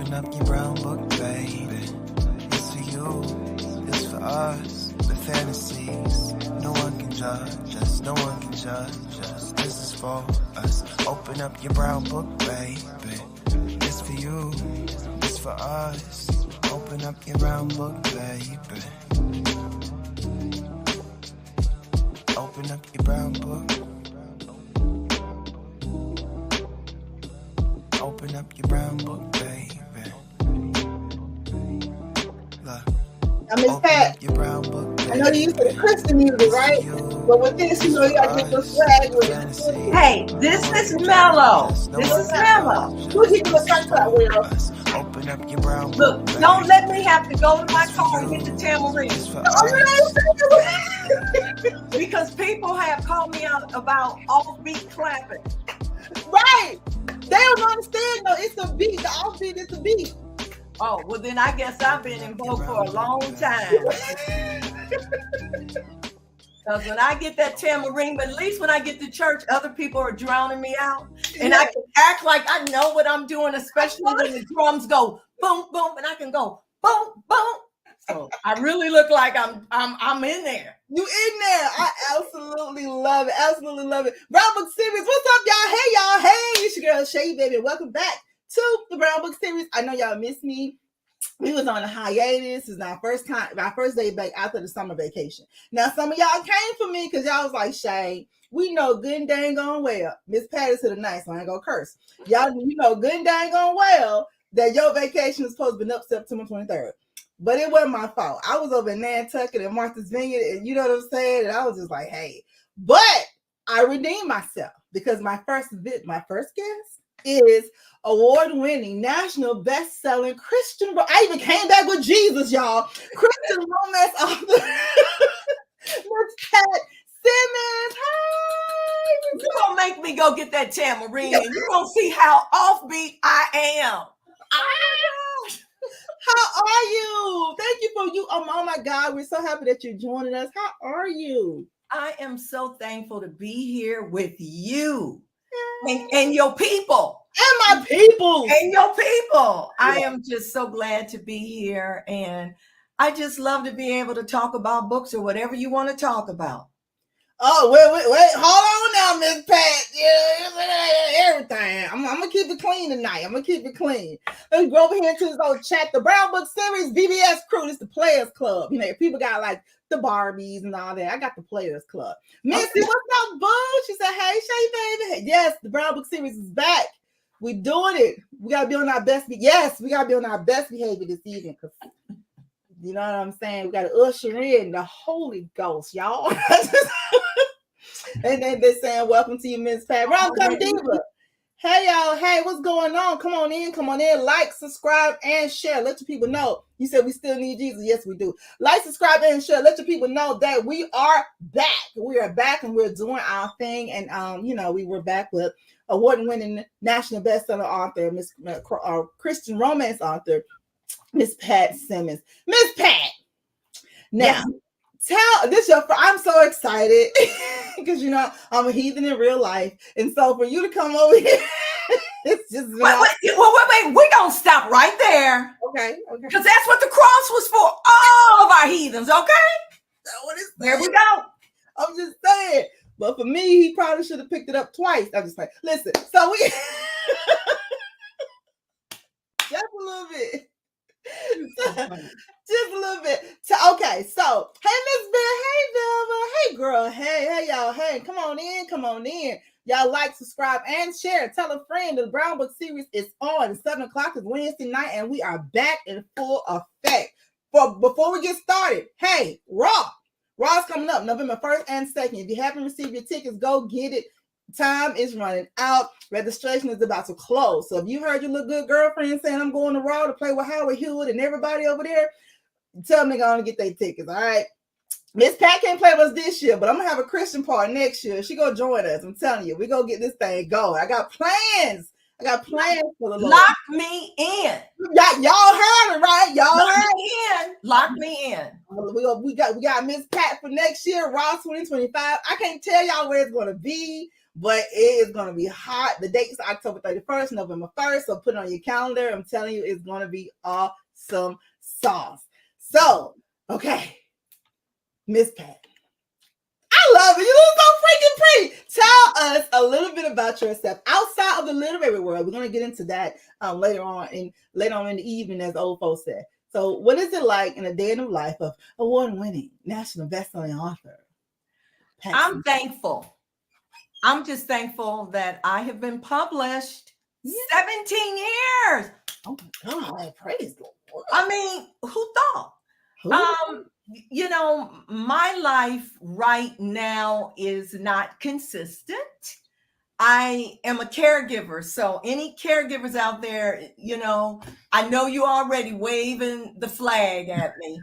Open up your brown book, baby. It's for you, it's for us. The fantasies, no one can judge us, no one can judge us. This is for us. Open up your brown book, baby. It's for you, it's for us. Open up your brown book, baby. Open up your brown book. Open up your brown book, baby. Look. Now, Miss Pat, I know you used to the Christian music, right? But with this, you know, you gotta get the swag with it. Hey, this is mellow. This is mellow. Who's he gonna start that with? Open up your brown book. Look, don't let me have to go to my car and get the tambourine. Because people have called me out about offbeat clapping. Right. They don't understand though. It's the beat. The offbeat is the beat. Oh, well then I guess I've been in vogue for a long time. Because when I get that tambourine, but at least when I get to church, other people are drowning me out. And I can act like I know what I'm doing, especially when the drums go boom, boom, and I can go boom, boom. So I really look like I'm in there. You in there. I absolutely love it. Absolutely love it. Brown Book Series. What's up, y'all? Hey, y'all. Hey, it's your girl, Shay Baby. Welcome back to the Brown Book Series. I know y'all miss me. We was on a hiatus. This is our first day back after the summer vacation. Now, some of y'all came for me because y'all was like, Shay, we know good and dang gone well. Miss Pat is to the night, so I ain't gonna curse. Y'all, you know good and dang gone well that your vacation is supposed to be up September 23rd. But it wasn't my fault. I was over in Nantucket and Martha's Vineyard, and you know what I'm saying? And I was just like, hey. But I redeemed myself because my first guest is award-winning, national best-selling Christian. I even came back with Jesus, y'all. Christian romance author, Miss Pat Simmons. Hi. You're gonna make me go get that tambourine, and you're gonna see how offbeat I am. How are you? Thank you for you. Oh my God, we're so happy that you're joining us. How are you? I am so thankful to be here with you and your people. And my people. And your people. I am just so glad to be here. And I just love to be able to talk about books or whatever you want to talk about. Oh, wait. Hold on now, Miss Pat. Yeah, everything. I'm going to keep it clean tonight. I'm going to keep it clean. Let's go over here into this old chat. The Brown Book Series BBS crew. This is the Players Club. You know, people got like the Barbies and all that. I got the Players Club. Missy, what's up, boo? She said, hey, Shay Baby. Yes, the Brown Book Series is back. We doing it. We got to be on our best. Yes, we got to be on our best behavior this evening. Because you know what I'm saying? We got to usher in the Holy Ghost, y'all. And then they're saying, welcome to you, Miss Pat. Rom Come Diva. Hey, y'all. Hey, what's going on? Come on in. Like, subscribe, and share. Let your people know. You said we still need Jesus. Yes, we do. Like, subscribe, and share. Let your people know that we are back. We are back, and we're doing our thing. And, we were back with award-winning national bestseller author, Christian romance author, Miss Pat Simmons. Miss Pat. Now, I'm so excited because I'm a heathen in real life, and so for you to come over here, it's just wait. We don't stop right there. Okay. Because that's what the cross was for. All of our heathens. Okay. There we go. I'm just saying. But for me, he probably should have picked it up twice. I'm just like, listen. So we just a little bit. Just a little bit. Okay, so hey, Miss Bear, hey Velma, hey girl, hey y'all, hey, come on in. Y'all like, subscribe, and share. Tell a friend. The Brown Book Series is on. 7:00 is Wednesday night, and we are back in full effect. Before we get started, hey, Raw's coming up November 1st and 2nd. If you haven't received your tickets, go get it. Time is running out. Registration is about to close. So if you heard your little good girlfriend saying I'm going to Raw to play with Howard Hewitt and everybody over there, tell them they're going to get their tickets. All right. Miss Pat can't play with us this year, but I'm going to have a Christian part next year. She going to join us. I'm telling you, we're going to get this thing going. I got plans for the Lord. Lock me in. Y'all heard it, right? Lock me in. We got Miss Pat for next year, Raw 2025. I can't tell y'all where it's going to be, but it is going to be hot. The date's October 31st, November 1st. So put it on your calendar. I'm telling you, it's going to be awesome sauce. So, okay, Miss Pat. I love it. You look so freaking pretty. Tell us a little bit about yourself outside of the literary world. We're going to get into that later on in the evening, as old folks say. So, what is it like in a day in the life of award-winning, national best-selling author? I'm thankful. I'm just thankful that I have been published 17 years. Oh my God, praise the Lord. I mean, who thought? You know, my life right now is not consistent. I am a caregiver. So any caregivers out there, you know you already waving the flag at me.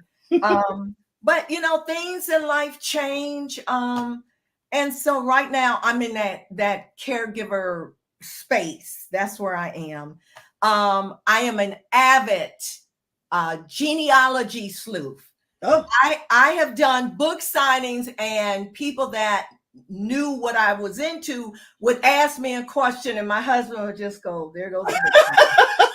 But you know, things in life change. And so right now I'm in that caregiver space. That's where I am. I am an avid genealogy sleuth. Oh. I have done book signings, and people that knew what I was into would ask me a question, and my husband would just go, there goes the book.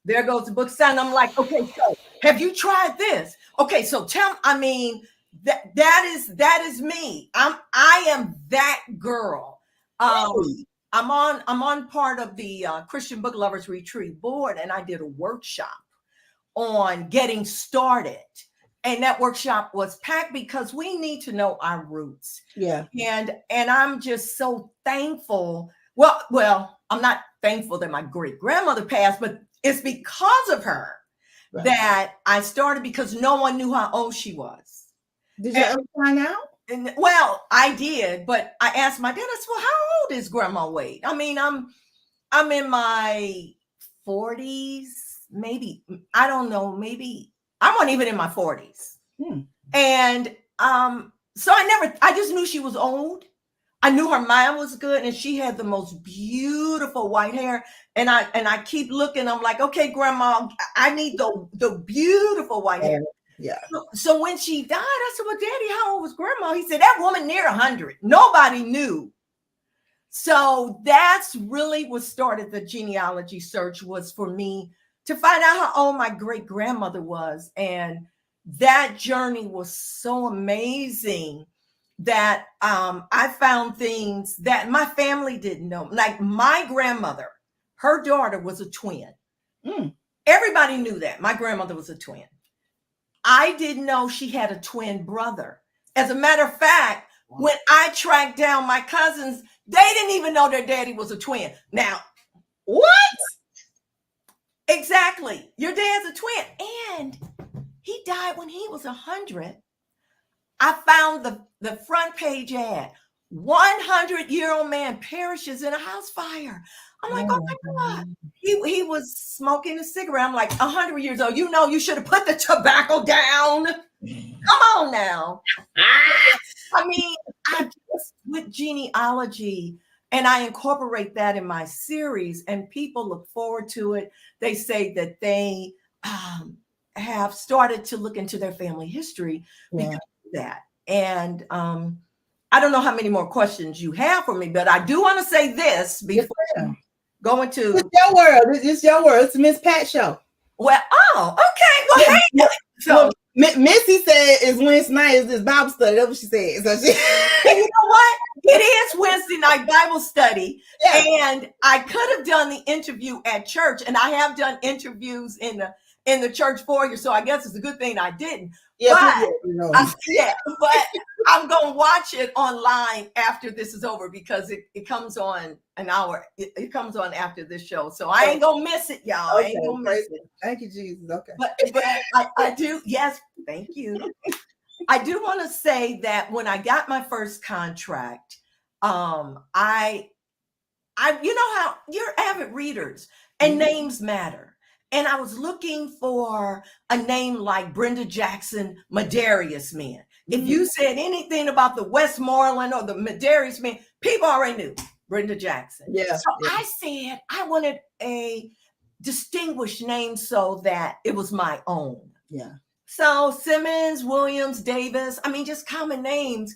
There goes the book sign. I'm like, okay, so have you tried this? Okay, so I mean, that is me. I am that girl. I'm on part of the Christian Book Lovers Retreat board, and I did a workshop on getting started. And that workshop was packed because we need to know our roots. Yeah. And I'm just so thankful. Well, I'm not thankful that my great grandmother passed, but it's because of her that I started, because no one knew how old she was. Did you ever find out? Well, I did, but I asked my dad, I said, well, how old is Grandma Wade? I mean, I'm in my 40s, maybe. I don't know, maybe. I wasn't even in my 40s. And so I just knew she was old. I knew her mind was good, and she had the most beautiful white hair. And I keep looking. I'm like, okay, Grandma, I need the beautiful white hair. Yeah. So when she died, I said, well, Daddy, how old was Grandma? He said, that woman near 100. Nobody knew. So that's really what started the genealogy search, was for me to find out how old my great grandmother was. And that journey was so amazing that I found things that my family didn't know. Like my grandmother, her daughter was a twin. Everybody knew that. My grandmother was a twin. I didn't know she had a twin brother. As a matter of fact, when I tracked down my cousins, they didn't even know their daddy was a twin. Now, what? Exactly. Your dad's a twin. And he died when he was 100. I found the front page ad. 100-year-old man perishes in a house fire. I'm like, oh my God. He was smoking a cigarette. I'm like, 100 years old. You know, you should have put the tobacco down. Come on now. I mean, I just with genealogy, and I incorporate that in my series, and people look forward to it. They say that they have started to look into their family history because of that. And I don't know how many more questions you have for me, but I do want to say this before going to. It's your world. It's your world. It's the Miss Pat show. Well, okay. Well, hey. So Missy said it's Wednesday night. Is this Bible study? That's what she said. So you know what? It is Wednesday night Bible study. Yeah. And I could have done the interview at church, and I have done interviews in the church foyer. So I guess it's a good thing I didn't. Yeah, but I'm going to watch it online after this is over, because it comes on an hour. It comes on after this show. So I ain't going to miss it, y'all. Okay, I ain't going to miss it. Thank you, Jesus. Okay. But I do. Yes. Thank you. I do want to say that when I got my first contract, I you know how you're avid readers and names matter. And I was looking for a name like Brenda Jackson, Medarius Men. If you said anything about the Westmoreland or the Medarius Men, people already knew Brenda Jackson. Yeah. So I said I wanted a distinguished name so that it was my own. Yeah. So Simmons, Williams, Davis, I mean, just common names.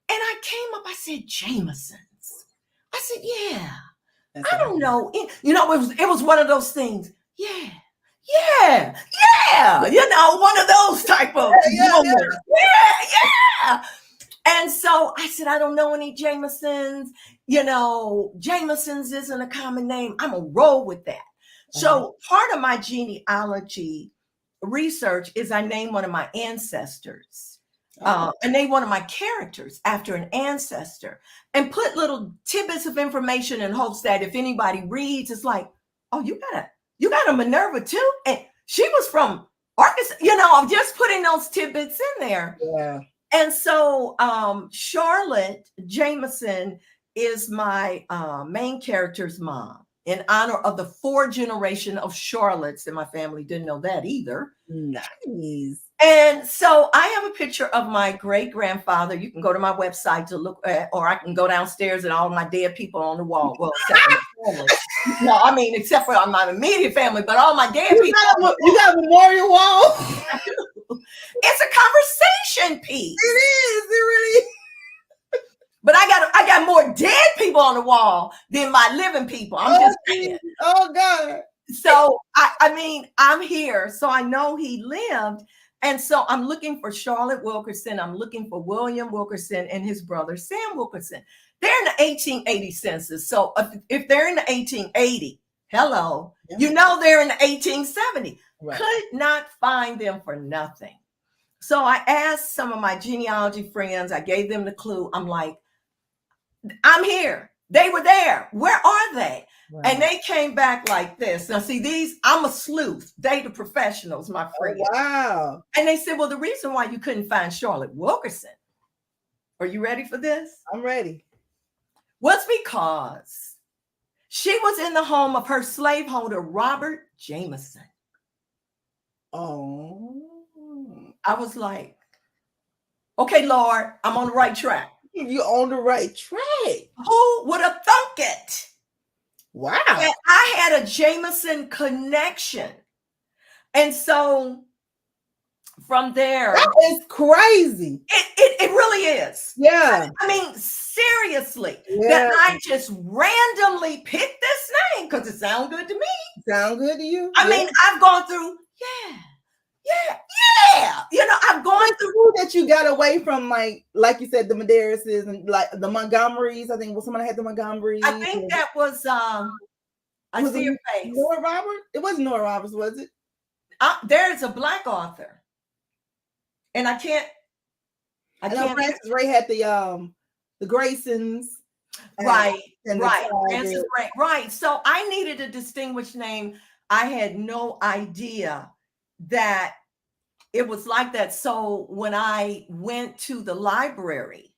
And I came up, I said Jamesons. I said, yeah. That's I don't know. It was one of those things. Yeah. One of those type of moments. Yeah. And so I said, I don't know any Jamesons. Jamesons isn't a common name. I'm going to roll with that. So part of my genealogy research is I name one of my ancestors. I name one of my characters after an ancestor and put little tidbits of information in hopes that if anybody reads, it's like, oh, you got a Minerva too? And she was from Arkansas. I'm just putting those tidbits in there. Yeah. And so Charlotte Jameson is my main character's mom in honor of the 4th generation of Charlottes. And my family didn't know that either. Nice. And so I have a picture of my great-grandfather. You can go to my website to look at, or I can go downstairs and all my dead people on the wall. Well, except for my family. No, I mean, except for my immediate family, but all my dead people. You got a memorial wall? I do. It's a conversation piece. It is. It really is. But I got more dead people on the wall than my living people. I'm just saying. Oh, God. So, I'm here. So I know he lived. And so I'm looking for Charlotte Wilkerson. I'm looking for William Wilkerson and his brother, Sam Wilkerson. They're in the 1880 census. So if they're in the 1880, hello, they're in the 1870. Right. Could not find them for nothing. So I asked some of my genealogy friends. I gave them the clue. I'm like, I'm here. They were there. Where are they? Right. And they came back like this. Now, see, I'm a sleuth. They the professionals, my friend. Oh, wow. And they said, well, the reason why you couldn't find Charlotte Wilkerson, are you ready for this? I'm ready. Was because she was in the home of her slaveholder, Robert Jameson. Oh. I was like, okay, Lord, I'm on the right track. You're on the right track. Who would have thunk it? Wow. And I had a Jameson connection. And so from there. That is crazy. It really is. Yeah. I mean, seriously. Yeah. That I just randomly picked this name because it sounds good to me. Sound good to you? I mean, I've gone through, yeah. I've gone through that you got away from, like you said, the Medeiros and like the Montgomerys. I think someone had the Montgomerys. I think that was I see your face. Nora Roberts? It wasn't Nora Roberts, was it? There's a Black author, and I can't. Francis Ray had the Graysons. Right. Francis Ray. Right. So I needed a distinguished name. I had no idea that it was like that. So when I went to the library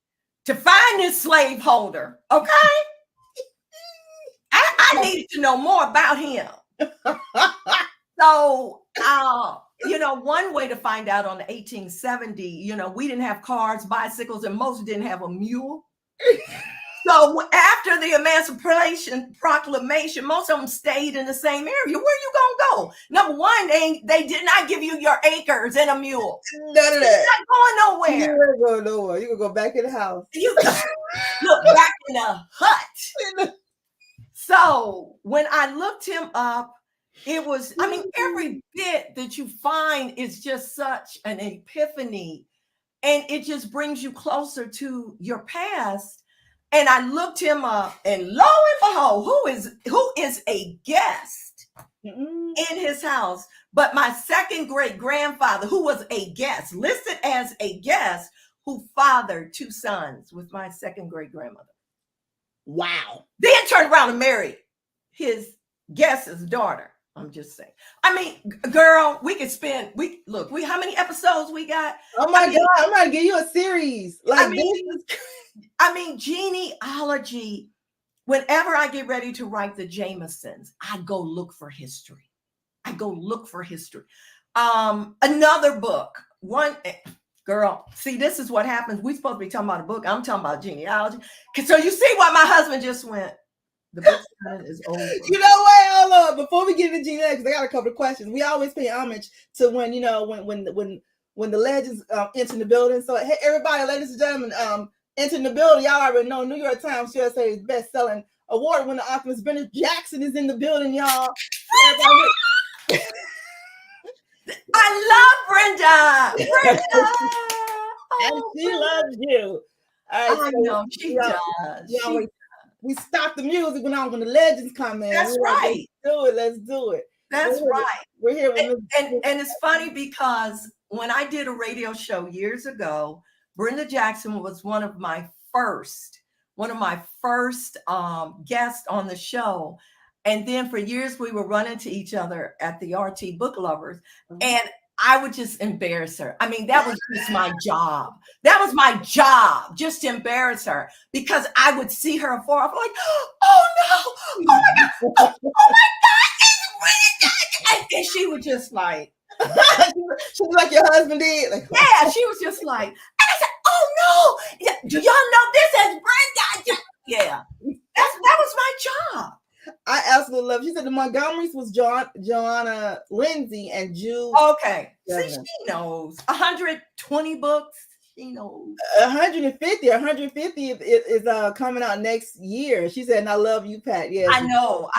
to find this slaveholder, okay, I needed to know more about him. So, one way to find out on the 1870, we didn't have cars, bicycles, and most didn't have a mule. So after the Emancipation Proclamation, most of them stayed in the same area. Where you gonna go? Number one, they did not give you your acres and a mule. None of that. You're not going nowhere. You ain't going nowhere. You gonna go back in the house. You look back in the hut. So when I looked him up, it was, every bit that you find is just such an epiphany, and it just brings you closer to your past. And I looked him up, and lo and behold, who is a guest in his house, but my second great grandfather, who was a guest, listed as a guest, who fathered 2 sons with my second great grandmother. Wow. Then turned around and married his guest's daughter. I'm just saying. Girl, we could spend. How many episodes we got? Oh my God! I'm gonna give you a series. Genealogy. Whenever I get ready to write the Jamesons, I go look for history. Another book. Girl, see, this is what happens. We're supposed to be talking about a book. I'm talking about genealogy. So you see why my husband just went. The book is over. You know what? Hold on. Before we get into genealogy, I got a couple of questions. We always pay homage to when the legends enter the building. So hey, everybody, ladies and gentlemen, entering the building. Y'all already know New York Times USA's best-selling award-winning author Brenda Jackson is in the building, y'all. I love Brenda. Brenda. And she loves you. All right, I know she does. We stop the music when the legends come in. That's right. Let's do it. That's right. We're here with and it's funny because when I did a radio show years ago, Brenda Jackson was one of my first guests on the show. And then for years we were running to each other at the RT Book Lovers. And I would just embarrass her. I mean, that was just my job. That was my job, just to embarrass her, because I would see her afar off like, oh no, oh my God, oh my God, it's Brenda. And she was just like, she was like your husband did. Like, yeah, she was just like, and I said, oh no, do y'all know this is Brenda? Yeah, that was my job. I absolutely love it. She said the Montgomerys was Joanna Lindsay and Jude. Okay. See, she knows. 120 books. She knows. 150 is coming out next year. She said, and I love you, Pat. Yeah. I know.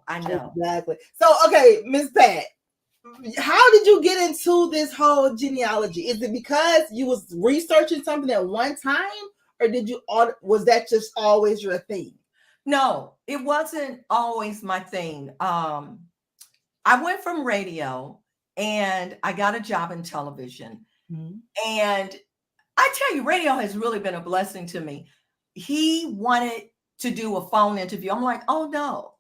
Exactly. So, okay, Miss Pat, how did you get into this whole genealogy? Is it because you was researching something at one time, or was that just always your thing? No, it wasn't always my thing. I went from radio and I got a job in television. Mm-hmm. And I tell you, radio has really been a blessing to me. He wanted to do a phone interview. I'm like, oh no,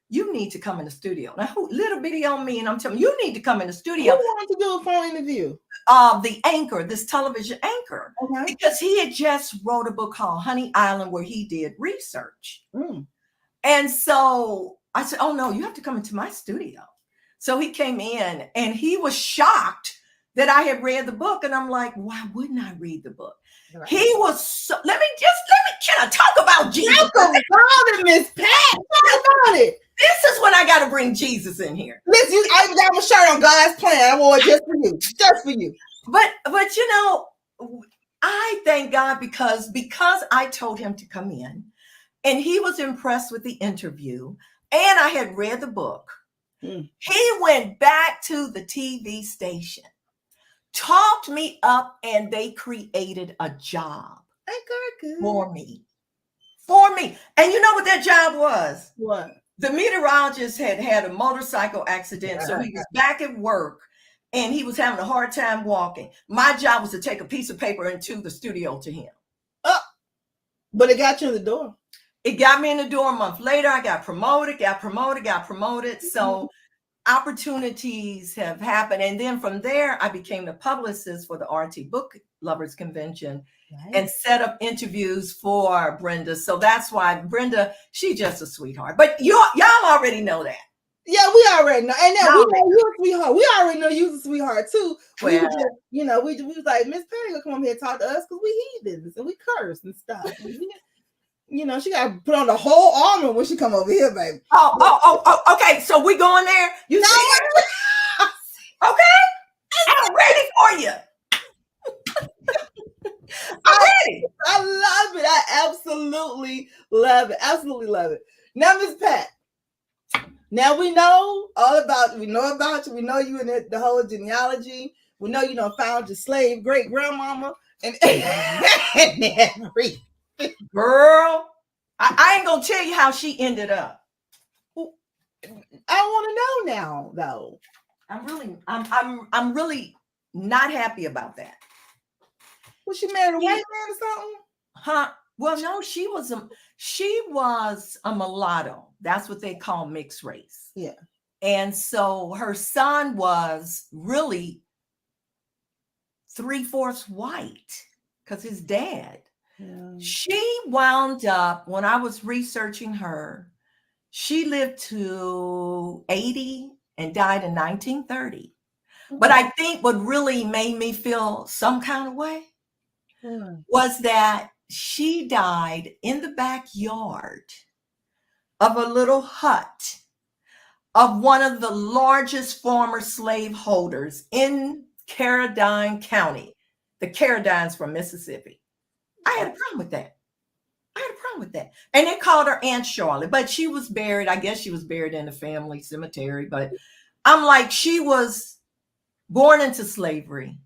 you need to come in the studio. Now, little bitty on me, and I'm telling you, need to come in the studio. Who wanted to do a phone interview? The anchor, this television anchor, because he had just wrote a book called Honey Island where he did research. Mm. And so I said, oh no, you have to come into my studio. So he came in and he was shocked that I had read the book. And I'm like, why wouldn't I read the book? Right. He was so, let me can I talk about Jesus? Talk about it, Miss Pat. Talk about it. This is when I got to bring Jesus in here. Listen, I got my shirt on God's plan. I wore it just for you. Just for you. But you know, I thank God because I told him to come in and he was impressed with the interview and I had read the book. Mm. He went back to the TV station, talked me up, and they created a job for me. And you know what that job was? What? The meteorologist had a motorcycle accident, so he was back at work and he was having a hard time walking. My job was to take a piece of paper into the studio to him. But it got you in the door. It got me in the door. A month later, I got promoted. So opportunities have happened. And then from there, I became the publicist for the RT Book Lovers Convention and set up interviews for Brenda. So that's why Brenda, she's just a sweetheart. But y'all already know that. Yeah, we already know. And now we know you're a sweetheart. We already know you're a sweetheart too. Well, we was like, Miss Perry will come over here and talk to us because we heathens and we curse and stuff. She got to put on the whole armor when she come over here, baby. Okay. So we going there? You see? Okay. I'm ready for you. I'm ready. I love it. I absolutely love it. Absolutely love it. Now, Miss Pat, now we know about you. We know you in the whole genealogy. We know you done found your slave great grandmama and everything. Girl, I ain't gonna tell you how she ended up. I want to know now, though. I'm really not happy about that. Was she married a white man or something? Huh? Well, no, she was a mulatto. That's what they call mixed race. Yeah. And so her son was really 3/4 white because his dad. Yeah. She wound up, when I was researching her, she lived to 80 and died in 1930. Mm-hmm. But I think what really made me feel some kind of way was that she died in the backyard of a little hut of one of the largest former slaveholders in Caradine County. The Caradines from Mississippi. I had a problem with that. And they called her Aunt Charlotte, but she was buried. I guess she was buried in the family cemetery. But I'm like, she was born into slavery.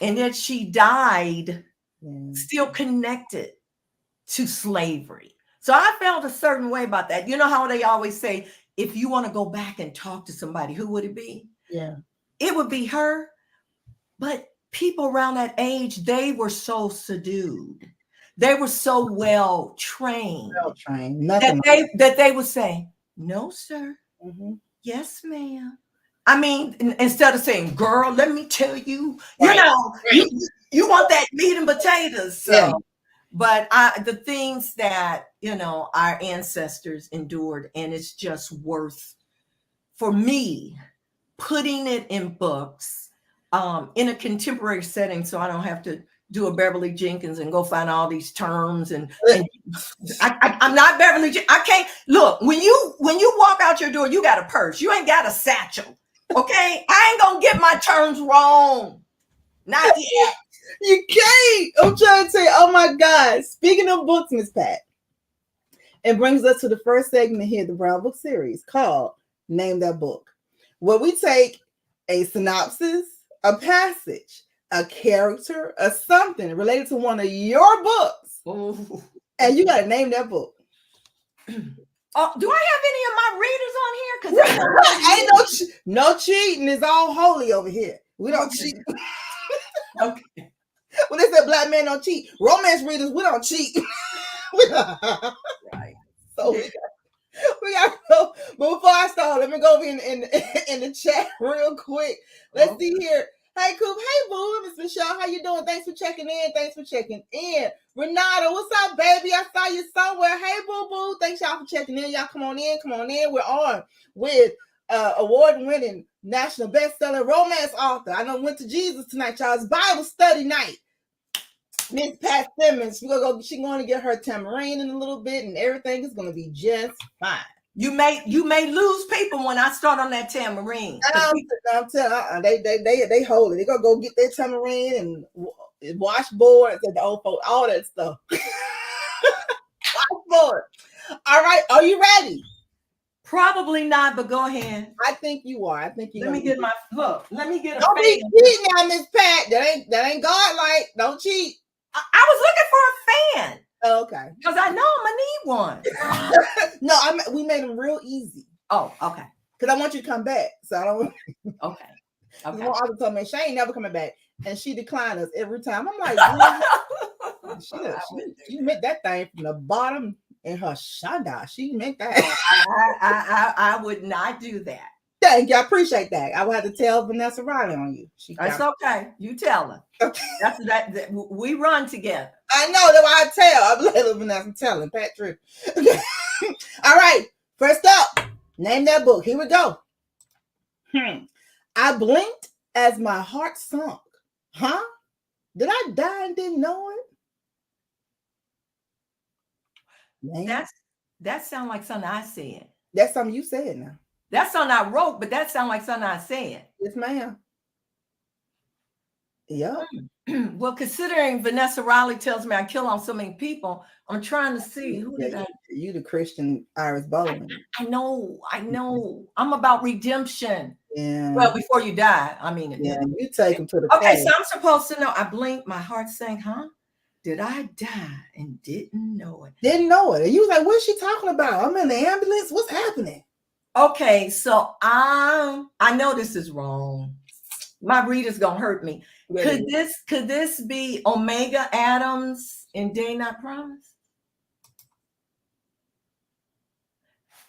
And then she died still connected to slavery. So I felt a certain way about that. You know how they always say, if you want to go back and talk to somebody, who would it be? Yeah. It would be her. But people around that age, they were so subdued. They were so well trained. Nothing that they would say, no, sir. Yes, ma'am. I mean, instead of saying, girl, let me tell you, you want that meat and potatoes. So, but the things that, our ancestors endured, and it's just worth, for me, putting it in books, in a contemporary setting, so I don't have to do a Beverly Jenkins and go find all these terms. And I'm not Beverly. I can't look when you walk out your door, you got a purse. You ain't got a satchel. Okay, I ain't gonna get my terms wrong. Not yet. You can't. I'm trying to say, oh my God. Speaking of books, Miss Pat, it brings us to the first segment here, the Brown Book series called Name That Book, where we take a synopsis, a passage, a character, or something related to one of your books, and you got to name that book. Oh, do I have any of my readers on here? Because ain't no cheating. It's all holy over here. We don't cheat. Okay. When they said black men don't cheat, romance readers, we don't cheat. Right. So we got to go. But before I start, let me go over in the chat real quick. Let's see here. Hey, Coop. Hey, boo. Miss Michelle, how you doing? Thanks for checking in. Renata, what's up, baby? I saw you somewhere. Hey, boo, boo. Thanks, y'all, for checking in. Y'all come on in. We're on with award-winning national best-selling romance author. I know went to Jesus tonight, y'all. It's Bible study night. Miss Pat Simmons. She's going to get her tambourine in a little bit, and everything is going to be just fine. You may lose people when I start on that tambourine. I'm telling they hold it. They're gonna go get their tambourine and washboards and the old folks, all that stuff. Washboard. All right, are you ready? Probably not, but go ahead. I think you are. Let me get my look. Let me get a Don't be cheating now, Miss Pat. That ain't godlike. Don't cheat. I was looking for a fan. Oh, okay. Because I know I'm gonna need one. No, we made them real easy. Oh, okay. Because I want you to come back. So I don't. Okay. One author told me she ain't never coming back, and she declined us every time. I'm like, she meant that thing from the bottom in her shanda. She meant that. I would not do that. Thank you. I appreciate that. I will have to tell Vanessa Riley on you. That's okay. You tell her. Okay. That's that we run together. I know that I tell. I'm like Vanessa telling Patrick. Okay. All right. First up, name that book. Here we go. I blinked as my heart sunk. Huh? Did I die and didn't know it? That sounds like something I said. That's something you said now. That's something I wrote, but that sounds like something I said. Yes, ma'am. Yeah. Well, considering Vanessa Riley tells me I kill on so many people, I'm trying to see who did I. You the Christian Iris Bowling. I know. I'm about redemption. Yeah. Well, before you die, I mean. Yeah, you take them to the. Okay, so I'm supposed to know. I blinked, my heart sank. Huh? Did I die and didn't know it? Didn't know it. And you was like, "What's she talking about? I'm in the ambulance. What's happening?" Okay, so I know this is wrong. My reader's gonna hurt me. Really? Could this be Omega Adams in Day Not Promised?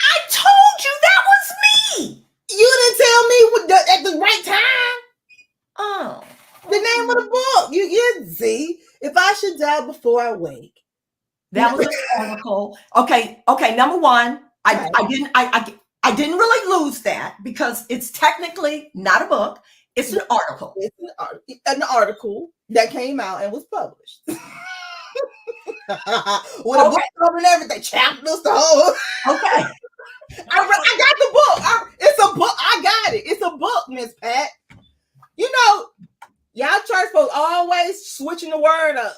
I told you that was me. You didn't tell me at the right time. Oh, the name of the book. You see, if I should die before I wake. That was an article. Okay. Number one, I didn't really lose that because it's technically not a book. It's an article. It's an article that came out and was published. With a book cover and everything, chapters, the whole. Okay. I got the book. It's a book. I got it. It's a book, Miss Pat. You know, y'all church folks always switching the word up.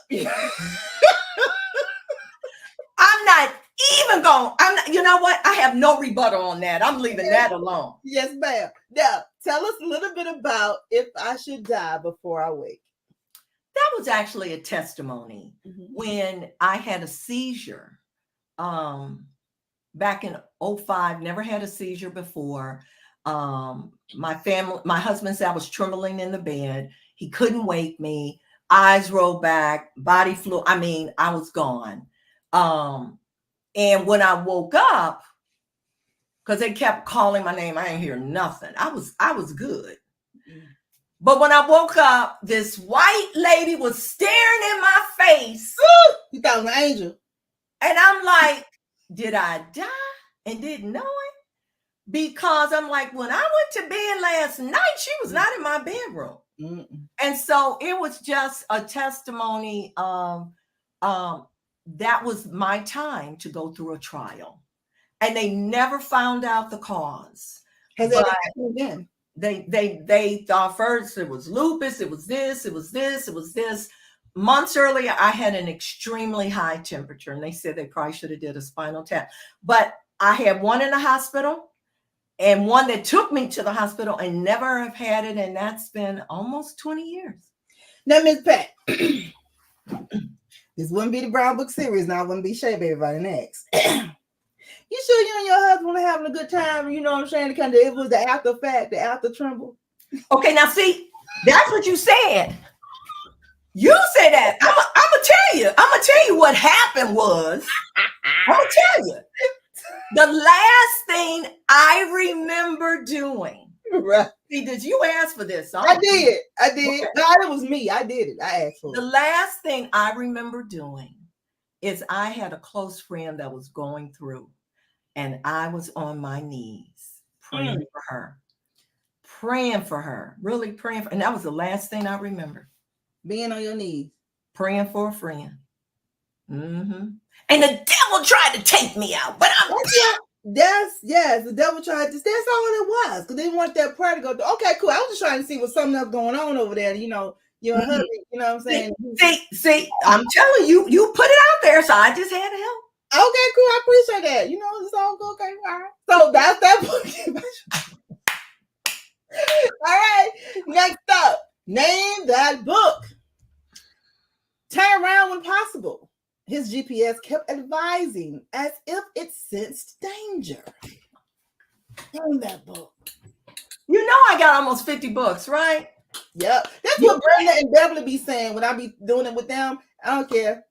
I'm not even going. You know what? I have no rebuttal on that. I'm leaving that alone. Yes, ma'am. Now, tell us a little bit about If I Should Die Before I Wake. That was actually a testimony when I had a seizure back in 2005. Never had a seizure before. My husband said I was trembling in the bed. He couldn't wake me. Eyes rolled back, body flew. I mean, I was gone. And when I woke up, because they kept calling my name, I didn't hear nothing. I was good. But when I woke up, this white lady was staring in my face. You thought it was an angel. And I'm like, did I die and didn't know it? Because I'm like, when I went to bed last night, she was not in my bedroom. And so it was just a testimony of that was my time to go through a trial. And they never found out the cause. Has that happened again? They thought first it was lupus, it was this, it was this, it was this. Months earlier, I had an extremely high temperature, and they said they probably should have did a spinal tap. But I had one in the hospital and one that took me to the hospital and never have had it. And that's been almost 20 years. Now, Miss Pat, this wouldn't be the Brown Book series. Now, it wouldn't be Shay Baby by the next. You sure you and your husband are having a good time? You know what I'm saying? It was the after fact, the after tremble. Okay, now see, that's what you said. You said that. I'm gonna tell you what happened was. I'm gonna tell you. The last thing I remember doing. Right. See, did you ask for this? I did. Okay. No, it was me. I did it. I asked for it. The last thing I remember doing is I had a close friend that was going through, and I was on my knees praying for her. Really praying for her. And that was the last thing I remember. Being on your knees. Praying for a friend. And the devil tried to take me out, but I'm yes, the devil tried to. That's all it was, because they didn't want that prayer to go through. Okay, cool. I was just trying to see what's something else going on over there. You know, your husband. You know what I'm saying? See, I'm telling you, you put it out there, so I just had to help. Okay, cool. I appreciate that. You know, it's all good. Okay, all right. So that's that book. All right. Next up, name that book. Turn around when possible. His GPS kept advising as if it sensed danger. Name that book. You know I got almost 50 books, right? Yep. That's what Brenda and Beverly be saying when I be doing it with them. I don't care.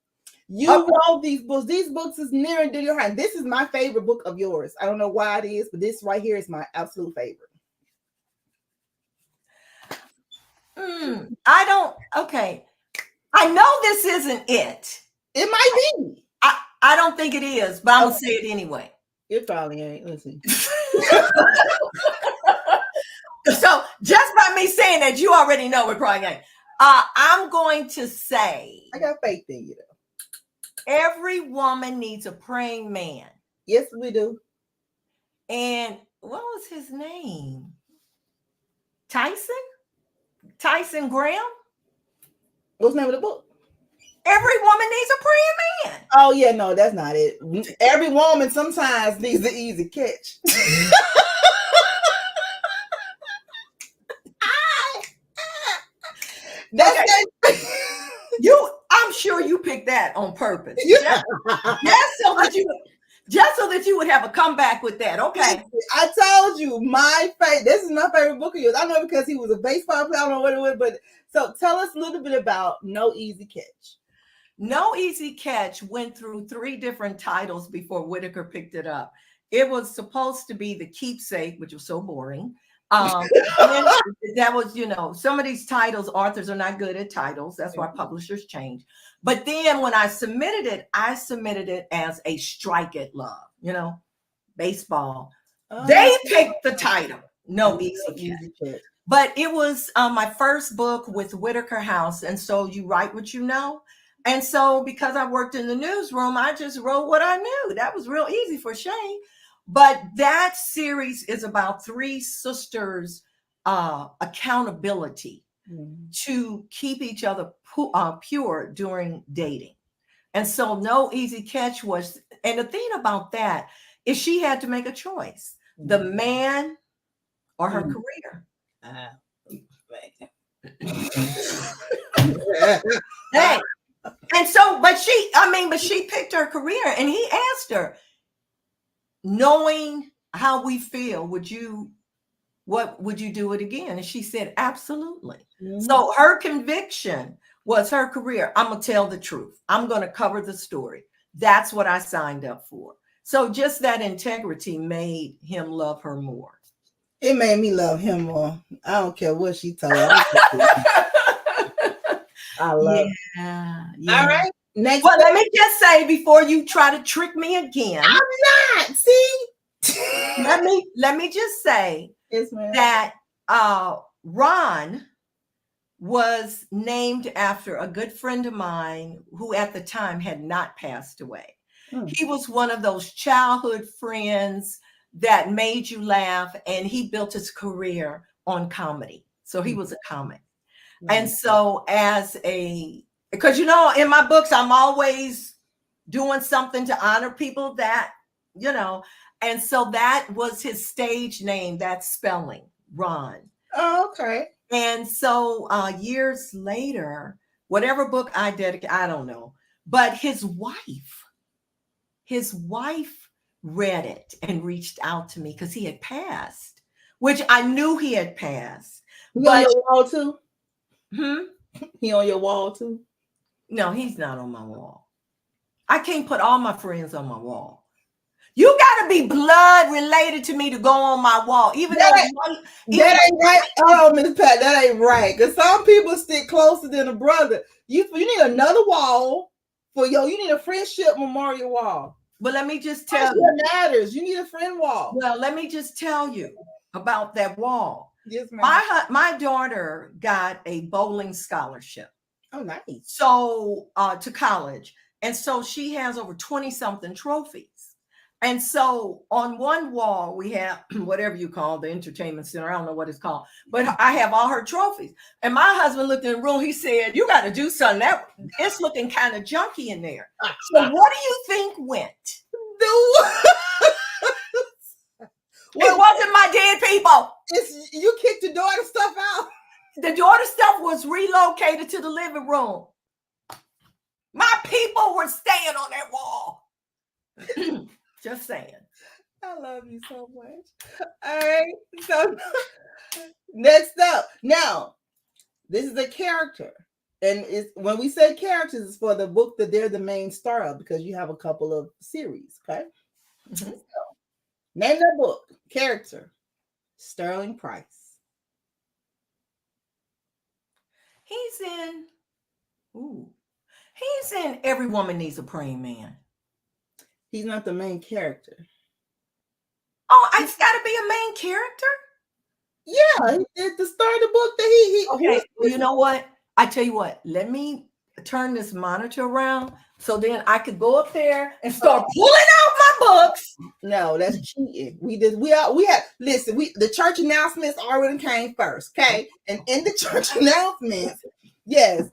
You wrote these books. These books is near and dear to your heart. This is my favorite book of yours. I don't know why it is, but this right here is my absolute favorite. Okay. I know this isn't it. It might be. I don't think it is, but I'm going to say it anyway. It probably ain't. Let's see. So just by me saying that, you already know it probably ain't. I'm going to say. I got faith in you, though. Every woman needs a praying man. Yes, we do. And what was his name? Tyson Graham? What's the name of the book? Every woman needs a praying man. Oh, yeah, no, that's not it. Every woman sometimes needs an easy catch. I'm sure you picked that on purpose. Yeah. Just so that you would have a comeback with that. Okay. I told you this is my favorite book of yours. I know because he was a baseball player. I don't know what it was, but so tell us a little bit about No Easy Catch. No Easy Catch went through 3 different titles before Whitaker picked it up. It was supposed to be The Keepsake, which was so boring. That was, some of these titles, authors are not good at titles. That's why publishers change. But then when I submitted it as A Strike at Love, baseball. They picked the title, No Easy Catch. But it was my first book with Whitaker House. And so you write what you know. And so because I worked in the newsroom, I just wrote what I knew. That was real easy for Shay. But that series is about 3 sisters' accountability. to keep each other pure during dating. And so no easy catch was, and the thing about that is she had to make a choice, the man or her career. Hey, and so, but she picked her career, and he asked her, knowing how we feel, what would you do it again? And she said, absolutely. So her conviction was her career. I'm going to tell the truth. I'm going to cover the story. That's what I signed up for. So just that integrity made him love her more. It made me love him more. I don't care what she told me. I love it. Yeah. All right. Next. Well, let me just say before you try to trick me again. I'm not. See? let me just say that Ron was named after a good friend of mine who at the time had not passed away. He was one of those childhood friends that made you laugh, and he built his career on comedy. So he was a comic. And so because in my books, I'm always doing something to honor people that, and so that was his stage name, that spelling, Ron. Oh, okay. And so years later, whatever book I dedicate, I don't know, but his wife read it and reached out to me because he had passed, which I knew he had passed. He on your wall too? He on your wall too? No, he's not on my wall. I can't put all my friends on my wall. You got to be blood related to me to go on my wall. Even that though that ain't right. Oh, Miss Pat, that ain't right. Because some people stick closer than a brother. You need another wall for you need a friendship memorial wall. But let me just tell you, it matters. You need a friend wall. Well, let me just tell you about that wall. Yes, ma'am. My daughter got a bowling scholarship. Oh, nice. So to college. And so she has over 20-something trophies. And so on one wall, we have whatever you call the entertainment center. I don't know what it's called, but I have all her trophies. And my husband looked in the room. He said, you got to do something. It's looking kind of junky in there. So what do you think went? It wasn't my dead people. You kicked the daughter stuff out. The daughter stuff was relocated to the living room. My people were staying on that wall. Just saying. I love you so much. All right. So next up. Now, this is a character. And when we say characters, it's for the book that they're the main star of, because you have a couple of series. Okay. So, name that book. Character. Sterling Price. He's in Every Woman Needs a Praying Man. He's not the main character. Oh, it's got to be a main character? Yeah, at the start of the book that he okay, well, you know what? I tell you what, let me turn this monitor around so then I could go up there and start pulling out my books. No, that's cheating. The church announcements already came first, okay? And in the church announcements, yes,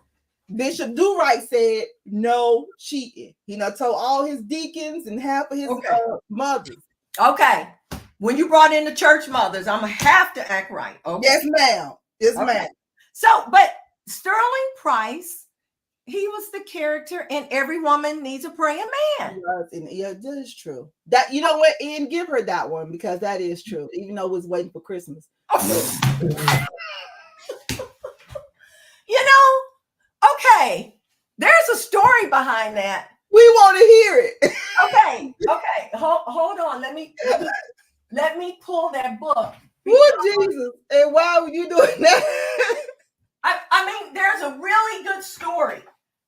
Bishop Do-Right said no cheating. He told all his deacons and half of his mothers. Okay. When you brought in the church mothers, I'm going to have to act right. Okay. Yes, ma'am. Yes, ma'am. So, but Sterling Price, he was the character in Every Woman Needs a Praying Man. Yeah, that is true. That, you know what, Ian, give her that one, because that is true, even though it was waiting for Christmas. Okay, there's a story behind that. We want to hear it. Okay. Hold on. Let me pull that book. Oh, Jesus. And why were you doing that? I mean, there's a really good story.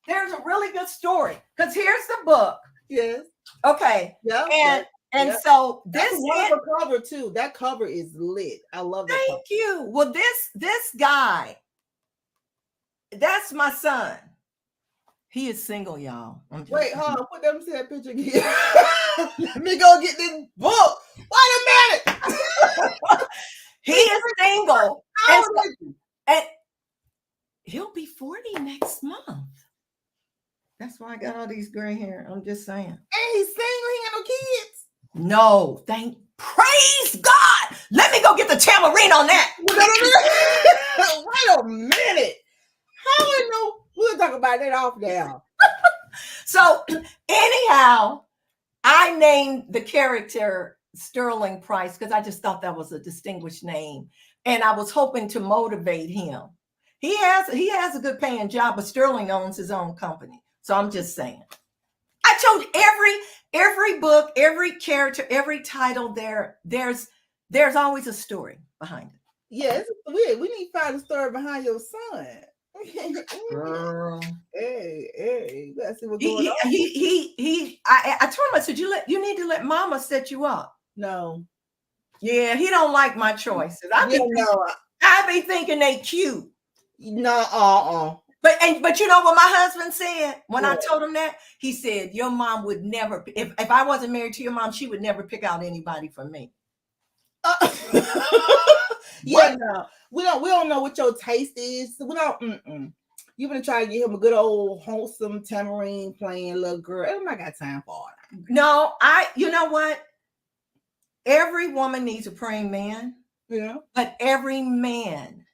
Because here's the book. Yes. Okay. Yeah. And so that's a wonderful cover too. That cover is lit. I love that. Thank you. Well, this guy, that's my son. He is single, y'all. Wait, hold on. Put them to that picture again. Let me go get this book. Wait a minute. He is single. And He'll be 40 next month. That's why I got all these gray hair. I'm just saying. And he's single. He ain't got no kids. No, praise God. Let me go get the tamarine on that. Wait a minute. How we know? We'll talk about that off now. So anyhow, I named the character Sterling Price because I just thought that was a distinguished name. And I was hoping to motivate him. He has a good paying job, but Sterling owns his own company. So I'm just saying. I told every book, every character, every title there's always a story behind it. Yeah, we need to find a story behind your son. Girl. Hey, let's see what's going on. I told him, I said, you need to let mama set you up. No. Yeah, he don't like my choices. I be thinking they cute. No, But you know what my husband said when I told him that? He said, your mom would never, if I wasn't married to your mom, she would never pick out anybody for me. Yeah, no. We don't know what your taste is. We don't. You gonna try to get him a good old wholesome tamarine playing little girl. I got time for it. No, you know what? Every woman needs a praying man. Yeah. But every man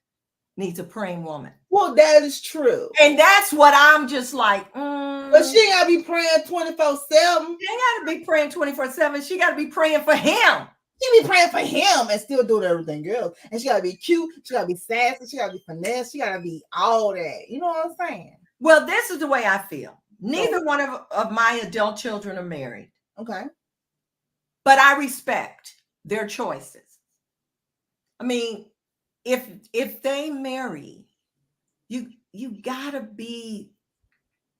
needs a praying woman. Well, that is true. And that's what I'm just like. But she ain't gotta be praying 24/7. She ain't gotta be praying 24/7. She gotta be praying for him. She be praying for him and still doing everything else. And she gotta be cute. She gotta be sassy. She gotta be finesse. She gotta be all that. You know what I'm saying? Well, this is the way I feel. Neither one of my adult children are married. Okay. But I respect their choices. I mean, if they marry, you gotta be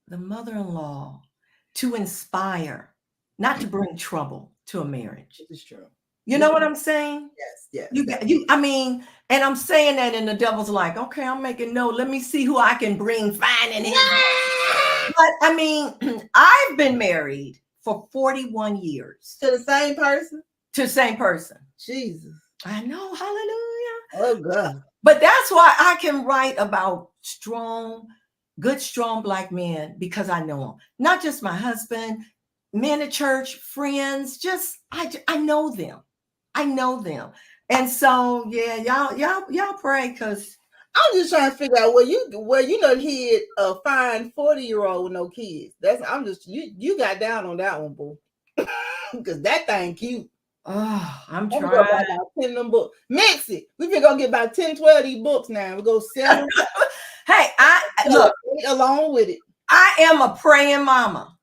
the mother-in-law to inspire, not to bring trouble to a marriage. This is true. You know what I'm saying? Yes. I mean, and I'm saying that, and the devil's like, okay, I'm making note. Let me see who I can bring fine in here. But I mean, I've been married for 41 years. To the same person? To the same person. Jesus. I know, hallelujah. Oh, God. But that's why I can write about good, strong Black men, because I know them. Not just my husband, men at church, friends, I know them. I know them. And so, yeah, y'all pray, because I'm just trying to figure out where you know hid a fine 40-year-old with no kids. You got down on that one, boo. Because that thing cute. Oh, I'm trying. Go buy about 10 of them books. Mix it. We can go get about 10, 12 of these books now. We go sell them. Hey, look along with it. I am a praying mama.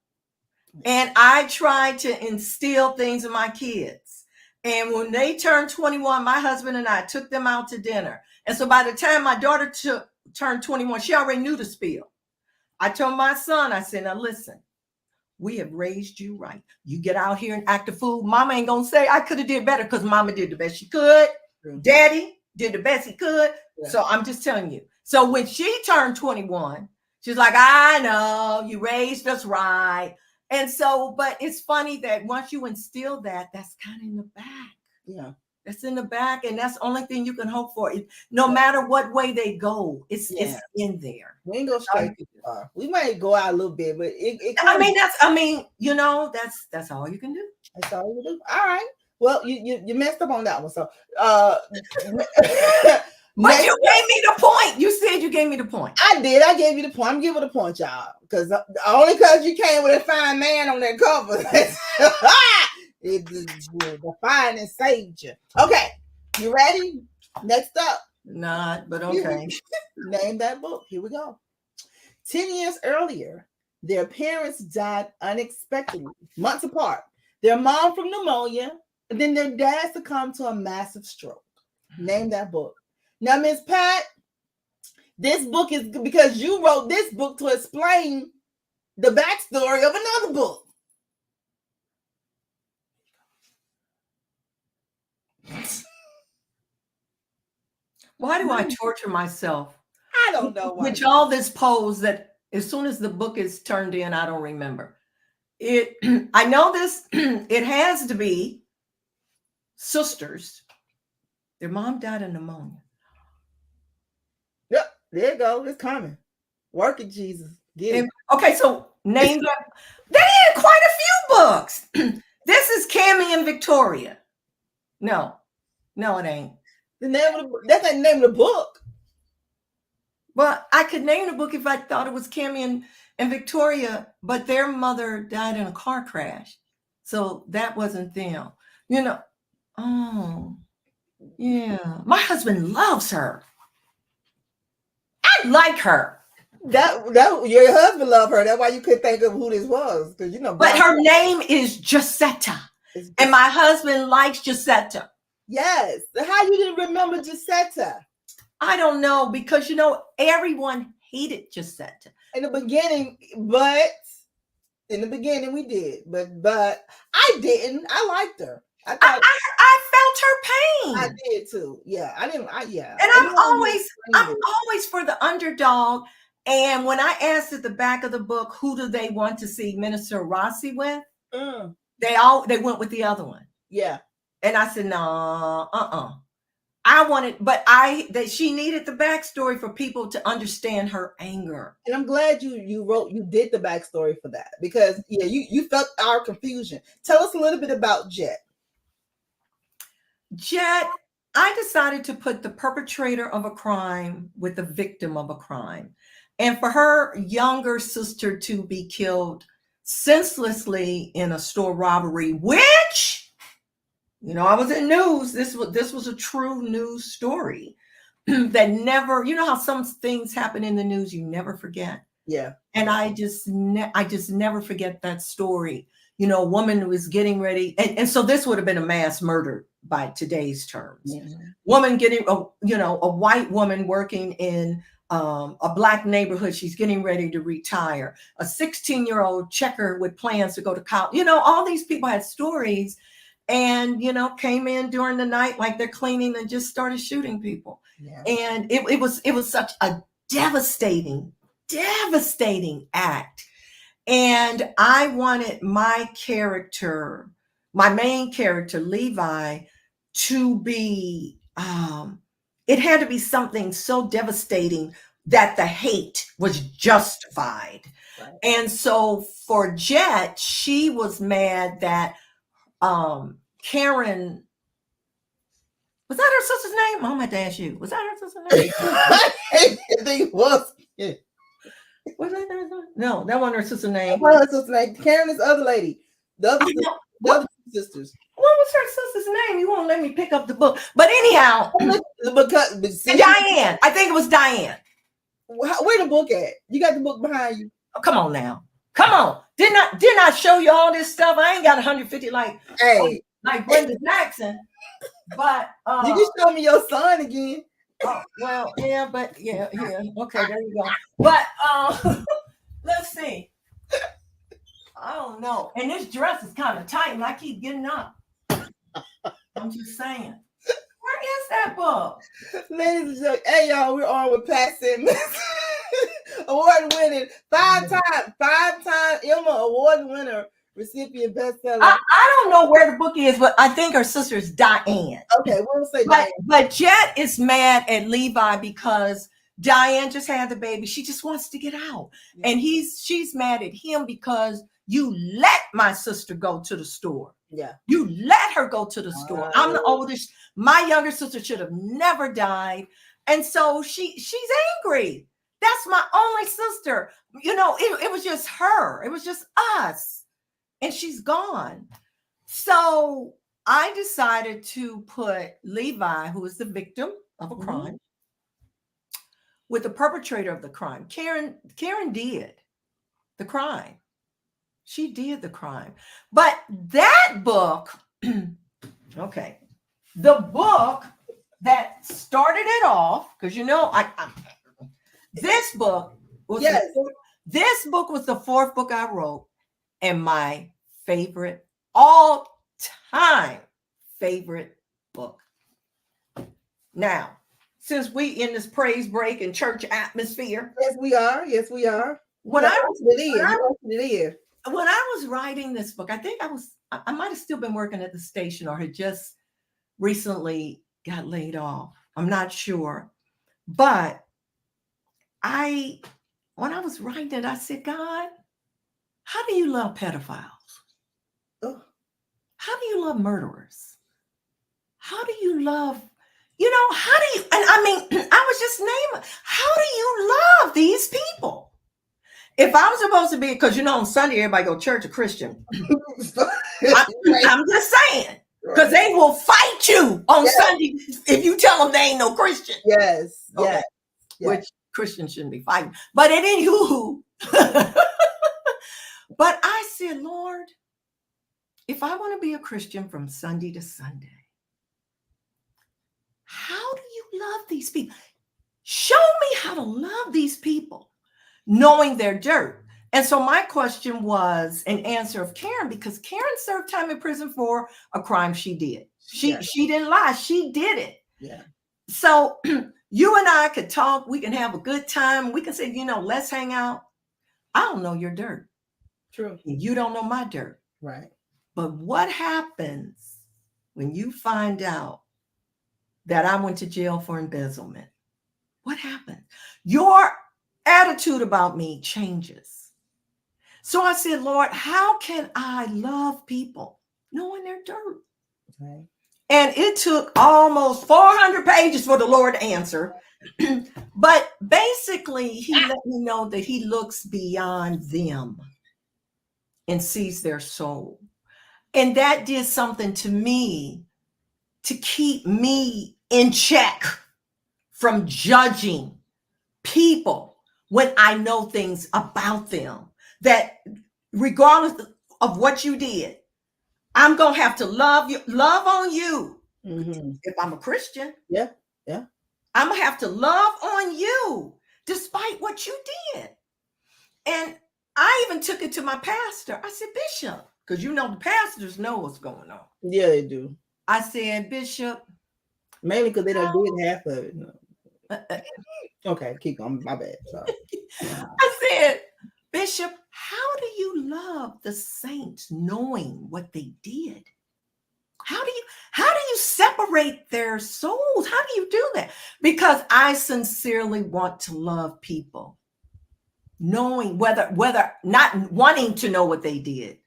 And I try to instill things in my kids. And when they turned 21, my husband and I took them out to dinner. And so by the time my daughter turned 21, she already knew the spiel. I told my son, I said, now listen, we have raised you right. You get out here and act a fool. Mama ain't going to say I could have did better, because mama did the best she could. Daddy did the best he could. Yeah. So I'm just telling you. So when she turned 21, she's like, I know you raised us right. And so, but it's funny that once you instill that, that's kind of in the back. Yeah. That's in the back. And that's the only thing you can hope for. No matter what way they go, it's in there. We ain't go straight too far. We might go out a little bit, but that's all you can do. That's all you can do. All right. Well, you messed up on that one. So but you gave me the point. You said you gave me the point. I did. I gave you the point. I'm giving the point, y'all. Because only because you came with a fine man on that cover. The fine and saved you. Okay. You ready? Next up. Not, but okay. Name that book. Here we go. 10 years earlier, their parents died unexpectedly, months apart. Their mom from pneumonia, and then their dad succumbed to a massive stroke. Name that book. Now, Miss Pat, this book is because you wrote this book to explain the backstory of another book. Why do I torture myself? I don't know why. With all this pose that as soon as the book is turned in, I don't remember. I know this, it has to be sisters. Their mom died of pneumonia. Yep. There you go. It's coming. Work it, Jesus. Get it. Okay, so name that. They had quite a few books. This is Cammie and Victoria. No, it ain't. That's not the name of the book. Well, I could name the book if I thought it was Cammie and Victoria, but their mother died in a car crash. So that wasn't them. You know, oh, yeah. My husband loves her. I like her. That your husband loved her. That's why you couldn't think of who this was. Because But her name is Giussetta. And my husband likes Giussetta. Yes. How you didn't remember Giussetta? I don't know, because everyone hated Giussetta. In the beginning, we did. But I didn't. I liked her. I felt her pain. I did too. Yeah. I didn't. Yeah. And I'm always for the underdog. And when I asked at the back of the book, who do they want to see Minister Rossi with? They went with the other one. Yeah. And I said, no, I wanted, but she needed the backstory for people to understand her anger. And I'm glad you did the backstory for that, because you felt our confusion. Tell us a little bit about Jet. Jet, I decided to put the perpetrator of a crime with the victim of a crime. And for her younger sister to be killed senselessly in a store robbery, which, I was in news. This was a true news story that never, how some things happen in the news you never forget. Yeah. And I just never forget that story. A woman was getting ready, and so this would have been a mass murder by today's terms. Mm-hmm. Woman getting, a white woman working in a black neighborhood. She's getting ready to retire. A 16-year-old checker with plans to go to college. All these people had stories, and came in during the night like they're cleaning and just started shooting people. Yeah. And it was such a devastating act. And I wanted my main character, Levi, to be, it had to be something so devastating that the hate was justified. Right. And so for Jet, she was mad that Karen, was that her sister's name? I'm going to ask you. Was that her sister's name? I think it was. Yeah. Was that her sister? No, that wasn't her sister's name. What was her sister's name? Karen is the other lady. The other sisters. What was her sister's name? You won't let me pick up the book. But anyhow, Diane. I think it was Diane. Where the book at? You got the book behind you. Oh, come on now. Come on. Didn't I show you all this stuff? I ain't got 150 like Brenda Jackson. But you can show me your son again. Oh, well, yeah, but yeah. Okay, there you go. But let's see. I don't know. And this dress is kind of tight, and I keep getting up. I'm just saying. Where is that book? Ladies and gentlemen, hey y'all, we're on with Pat Simmons. Award-winning, five-time Emma Award winner, recipient, bestseller. I don't know where the book is, but I think her sister is Diane. Okay, we'll say Diane. But Jet is mad at Levi because Diane just had the baby. She just wants to get out. Yeah. And she's mad at him because you let my sister go to the store. Yeah. You let her go to the store. I'm the oldest. My younger sister should have never died. And so she's angry. That's my only sister. It was just her. It was just us. And she's gone. So I decided to put Levi, who is the victim of a crime, with the perpetrator of the crime. Karen did the crime. She did the crime. But that book, okay, the book that started it off, because this book was this book was the fourth book I wrote, and my favorite, all-time favorite book. Now, since we in this praise break and church atmosphere. Yes, we are. When I was writing this book, I think I might have still been working at the station or had just recently got laid off. I'm not sure. But when I was writing it, I said, God, how do you love pedophiles? Oh. How do you love murderers? How do you love, how do you, and I mean, I was just naming, how do you love these people? If I'm supposed to be, because on Sunday, everybody go to church or Christian. I'm just saying, because they will fight you on Sunday if you tell them they ain't no Christian. Yes, okay. yes. Which Christians shouldn't be fighting. But it ain't who. But I said, Lord, if I want to be a Christian from Sunday to Sunday, how do you love these people? Show me how to love these people, knowing their dirt. And so my question was an answer of Karen, because Karen served time in prison for a crime she did. She didn't lie. She did it. Yeah. So you and I could talk. We can have a good time. We can say, let's hang out. I don't know your dirt. True. You don't know my dirt. Right. But what happens when you find out that I went to jail for embezzlement? What happened? Your attitude about me changes. So I said, Lord, how can I love people knowing their dirt? Okay. And it took almost 400 pages for the Lord to answer. But basically, he let me know that he looks beyond them and sees their soul. And that did something to me to keep me in check from judging people when I know things about them, that regardless of what you did, I'm going to have to love on you. Mm-hmm. If I'm a Christian. Yeah. Yeah. I'm going to have to love on you despite what you did. And I even took it to my pastor. I said, Bishop, because the pastors know what's going on. Yeah, they do. I said, Bishop. Mainly because they don't do it half of it. No. Okay, keep going. My bad. Sorry. I said, Bishop, how do you love the saints knowing what they did? How do you separate their souls? How do you do that? Because I sincerely want to love people, knowing whether not wanting to know what they did,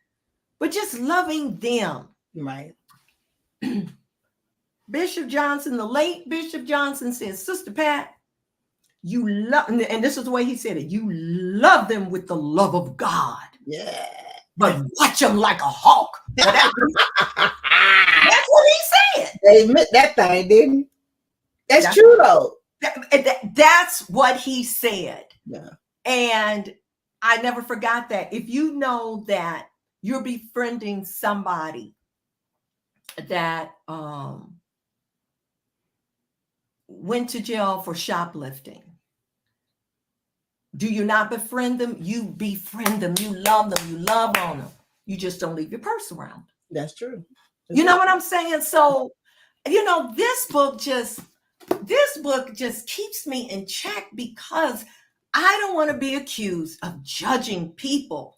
but just loving them. Right. Bishop Johnson, the late Bishop Johnson, says, Sister Pat, you love, and this is the way he said it, you love them with the love of God. Yeah. But watch them like a hawk. That's what he said. They admit that thing, didn't they? That's true, though. That's what he said. Yeah. And I never forgot that. If you know that you're befriending somebody that went to jail for shoplifting, do you not befriend them? You befriend them. You love them. You love on them. You just don't leave your purse around. That's true. You know what I'm saying? So, this book just keeps me in check, because I don't want to be accused of judging people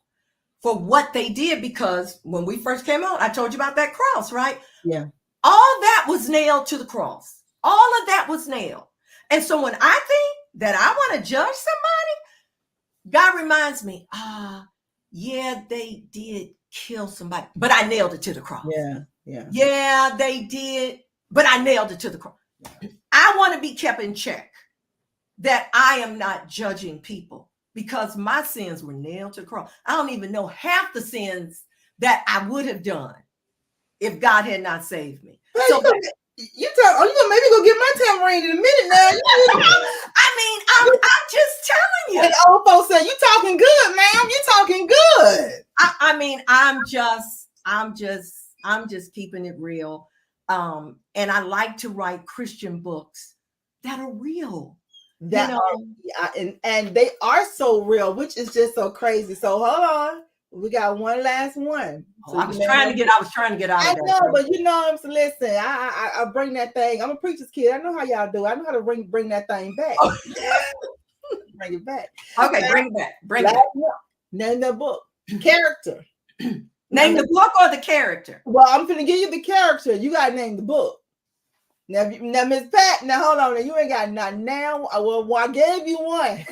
for what they did. Because when we first came out, I told you about that cross, right? Yeah. All that was nailed to the cross. All of that was nailed. And so when I think that I want to judge somebody, God reminds me, yeah, they did kill somebody, but I nailed it to the cross. Yeah, yeah. Yeah, they did, but I nailed it to the cross. I want to be kept in check, that I am not judging people, because my sins were nailed to the cross. I don't even know half the sins that I would have done if God had not saved me. So you gonna maybe go get my tambourine in a minute now. I mean, I'm just telling you. And the old folks say, you talking good, ma'am. You talking good. I mean, I'm just keeping it real. And I like to write Christian books that are real. And they are so real, which is just so crazy. So hold on. We got one last one. So I was trying to get out of that. I know, but I'm saying, listen, I bring that thing. I'm a preacher's kid. I know how y'all do. I know how to bring that thing back. Bring it back. Okay, bring it back. Bring it back. Name the book. Character. Name the book or the character? Well, I'm going to give you the character. You got to name the book. Now, Miss Pat, now hold on. Now, you ain't got nothing now. Well, I gave you one.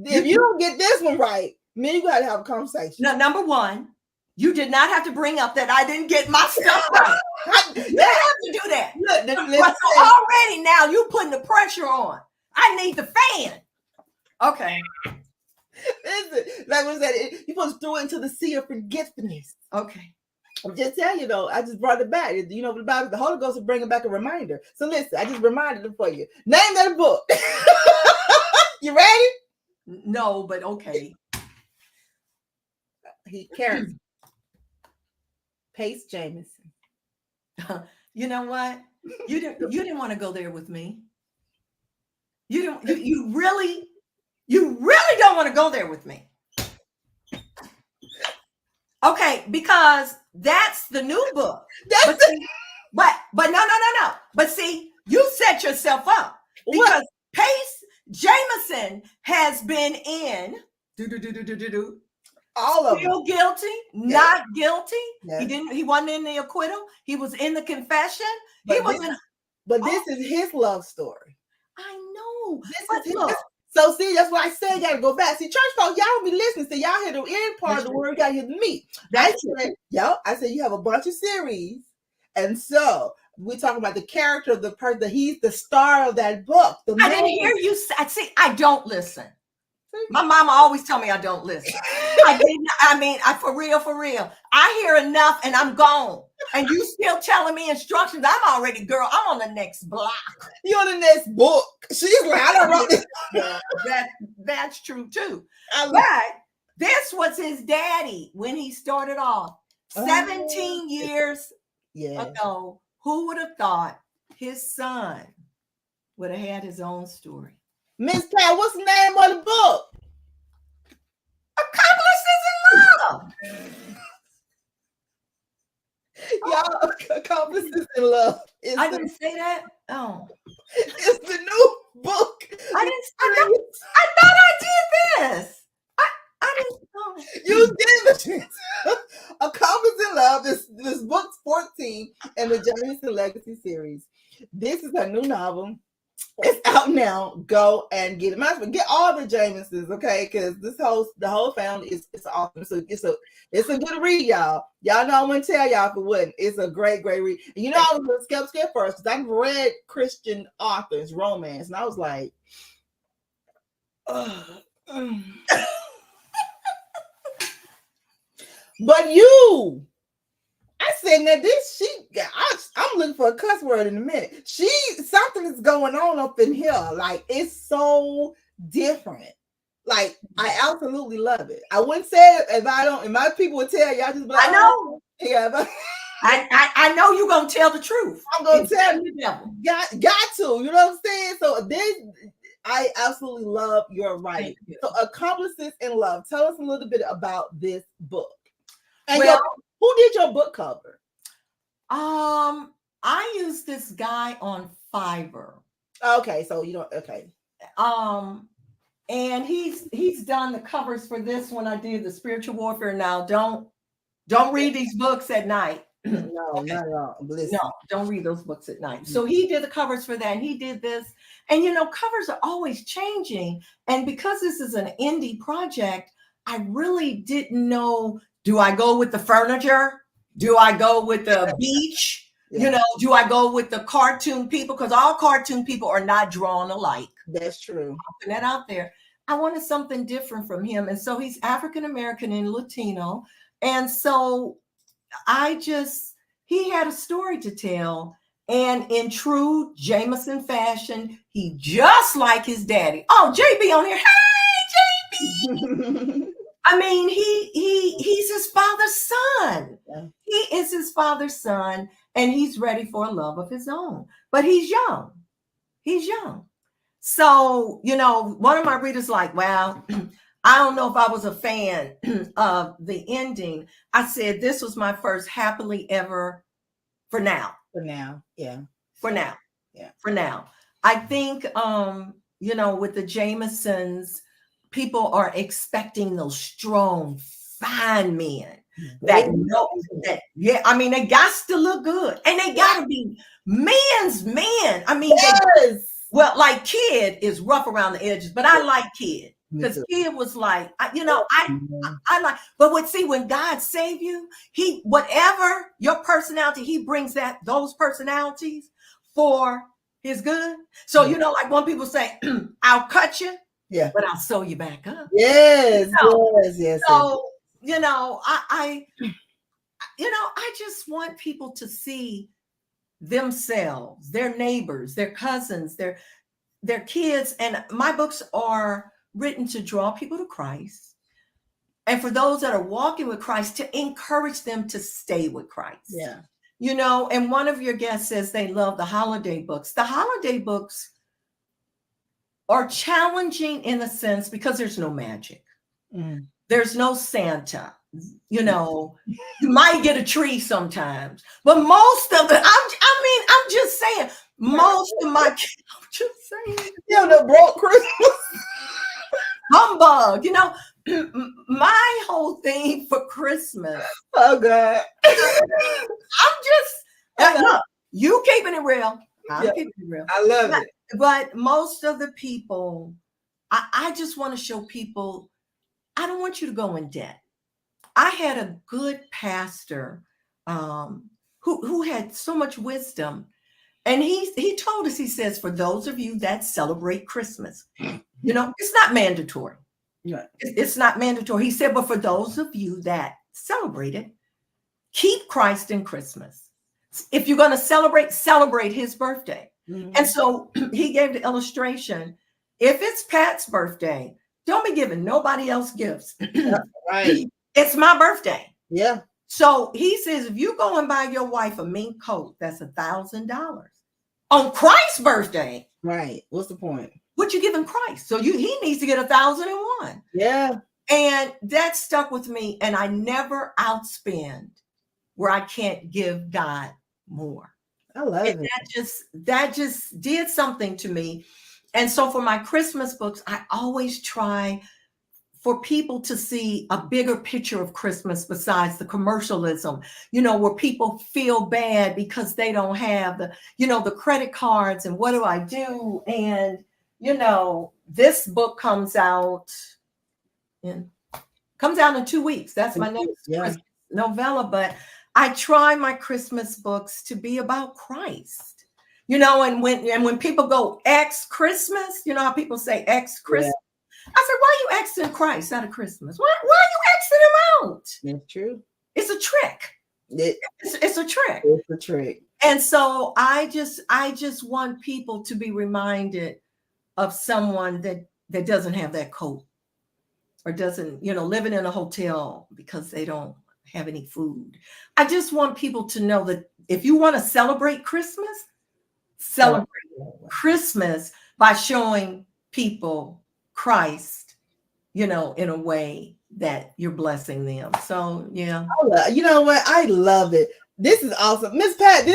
If you don't get this one right, man, you got to have a conversation. Now, number one, you did not have to bring up that I didn't get my stuff right. You didn't have to do that. But so already now you putting the pressure on. I need the fan. Okay. Listen, like what I said, you're supposed to throw it into the sea of forgetfulness. Okay. I'm just telling you though, I just brought it back. You know, the Holy Ghost will bring it back a reminder. So listen, I just reminded it for you. Name that book. You ready? No, but okay. He carries Pace Jameson. You know what? You didn't want to go there with me. You really don't want to go there with me. Okay, because that's the new book. But no. But see, you set yourself up because Pace Jameson has been in all of still them. guilty, not guilty. Yes. He wasn't in the acquittal. He was in the confession. But this is his love story. I know. This is his. So see, that's why I say you gotta go back. See, church folks, y'all don't be listening. See, y'all hear the end part of the word, y'all hear the meat. I said you have a bunch of series, and so we're talking about the character of the person. He's the star of that book. I didn't hear you say. See, I don't listen. My mama always tell me I don't listen. I didn't. I mean, for real. I hear enough, and I'm gone. And you still telling me instructions? I'm already, girl. I'm on the next block. You're on the next book. She's like, I don't wrote this. That's true too. But this was his daddy when he started off 17 years ago. Who would have thought his son would have had his own story? Miss Pat, what's the name of the book? Accomplices in Love. Y'all, Accomplices in Love. I didn't say that. Oh, it's the new book. I thought I did this. I didn't know. You did it. Accomplices in Love. This book's 14 in the Jameson Legacy series. This is a new novel. It's out now. Go and get it. Get all the Jamesons, okay? Because the whole family is awesome. So it's a good read, y'all. Y'all know I wouldn't tell y'all if it wasn't. It's a great read. And you know, I was scared first because I've read Christian authors, romance, and I was like, but you. I said, now I'm looking for a cuss word in a minute. Something is going on up in here. Like, it's so different. Like, I absolutely love it. I wouldn't say it if my people would tell you, I just be like, I know. Yeah, but I know you're gonna tell the truth. I'm gonna tell you. Got to, you know what I'm saying? So I absolutely love your writing. So Accomplices in Love. Tell us a little bit about this book. And who did your book cover? I used this guy on Fiverr. Okay, so you don't. Okay. And he's done the covers for this one. I did the spiritual warfare. Now, don't read these books at night. No, okay. Not at all. No, don't read those books at night. So he did the covers for that. And he did this, and covers are always changing. And because this is an indie project, I really didn't know. Do I go with the furniture? Do I go with the beach? Yeah. Do I go with the cartoon people? Because all cartoon people are not drawn alike. That's true. I'm putting that out there. I wanted something different from him. And so he's African-American and Latino. And so he had a story to tell. And in true Jameson fashion, he just like his daddy. Oh, JB on here. Hey, JB. I mean, he's his father's son. Yeah. He is his father's son, and he's ready for a love of his own. But he's young. He's young. So, one of my readers like, well, I don't know if I was a fan of the ending. I said, this was my first happily ever for now. For now, yeah. For now. Yeah. For now. I think, with the Jamesons, people are expecting those strong, fine men. that know that, yeah, I mean, they got to look good and they got to be men's men. I mean, Yes. well, like Kid is rough around the edges, but I like Kid because Kid was like, I like, but when God save you, whatever your personality, he brings those personalities for his good. So, like when people say, I'll cut you, but I'll sew you back up. Yes, yes. So, I just want people to see themselves, their neighbors, their cousins, their kids. And my books are written to draw people to Christ. And for those that are walking with Christ, to encourage them to stay with Christ. Yeah. And one of your guests says they love the holiday books. The holiday books are challenging in a sense because there's no magic. There's no Santa. You might get a tree sometimes, but most of it, I'm just saying, most of my kids, I'm just saying, the broke Christmas. Humbug, my whole thing for Christmas. Oh God. I'm just, look, you keeping it real. I'm keeping it real. I love it. But most of the people, I just want to show people, I don't want you to go in debt. I had a good pastor who had so much wisdom. And he told us, he says, for those of you that celebrate Christmas, it's not mandatory. Yeah. It's not mandatory. He said, but for those of you that celebrate it, keep Christ in Christmas. If you're going to celebrate his birthday. And so he gave the illustration. If it's Pat's birthday, don't be giving nobody else gifts. Right. It's my birthday. Yeah. So he says, if you go and buy your wife a mink coat, that's $1,000 on Christ's birthday. Right. What's the point? What you giving Christ? So he needs to get 1,001. Yeah. And that stuck with me. And I never outspend where I can't give God more. I love it. That just did something to me. And so for my Christmas books, I always try for people to see a bigger picture of Christmas besides the commercialism, where people feel bad because they don't have the credit cards and what do I do? And, this book comes out in 2 weeks. That's my next Christmas novella. But I try my Christmas books to be about Christ, and when people go X Christmas, how people say X Christmas. Yeah. I said, why are you Xing Christ out of Christmas? Why are you Xing him out? That's true. It's a trick. It's a trick. It's a trick. And so I just want people to be reminded of someone that doesn't have that coat or doesn't, living in a hotel because they don't have any food. I just want people to know that if you want to celebrate Christmas, celebrate Christmas by showing people Christ, in a way that you're blessing them. So, yeah. You know what? I love it. This is awesome. Miss Pat,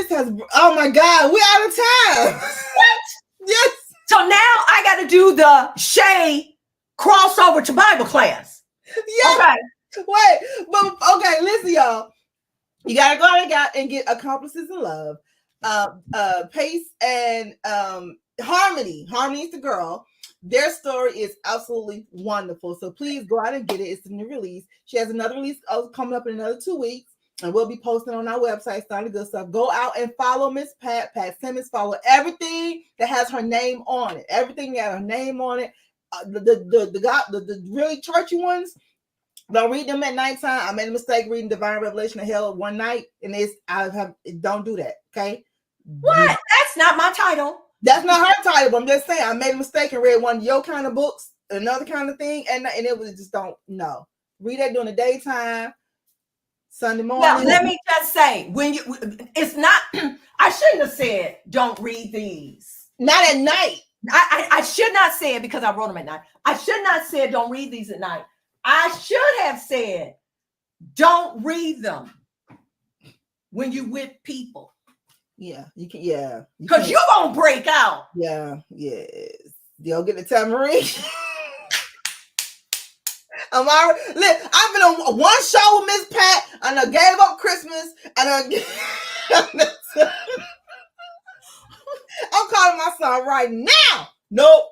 oh my God, we're out of time. What? Yes. So now I got to do the Shay crossover to Bible class. Yeah. Okay. Wait, but okay, listen, y'all. You got to go and get Accomplices in Love. Pace and Harmony. Harmony is the girl. Their story is absolutely wonderful. So please go out and get it. It's a new release. She has another release coming up in another 2 weeks. And we'll be posting on our website. It's not good stuff. Go out and follow Miss Pat Simmons. Follow everything that has her name on it. Everything that has her name on it. The really churchy ones, don't read them at nighttime. I made a mistake reading Divine Revelation of Hell one night. And don't do that. Okay. What? That's not my title. That's not her title, but I'm just saying I made a mistake and read one of your kind of books, another kind of thing, and it was just read that during the daytime, Sunday morning. Now, let me just say, it's not. I shouldn't have said don't read these. Not at night. I should not say it because I wrote them at night. I should not say don't read these at night. I should have said don't read them when you with people. Yeah, you can. Yeah, because you're gonna break out. Yeah, yes. You'll get the tambourine. I've been on one show with Miss Pat, and I gave up Christmas, and I'm calling my son right now. Nope.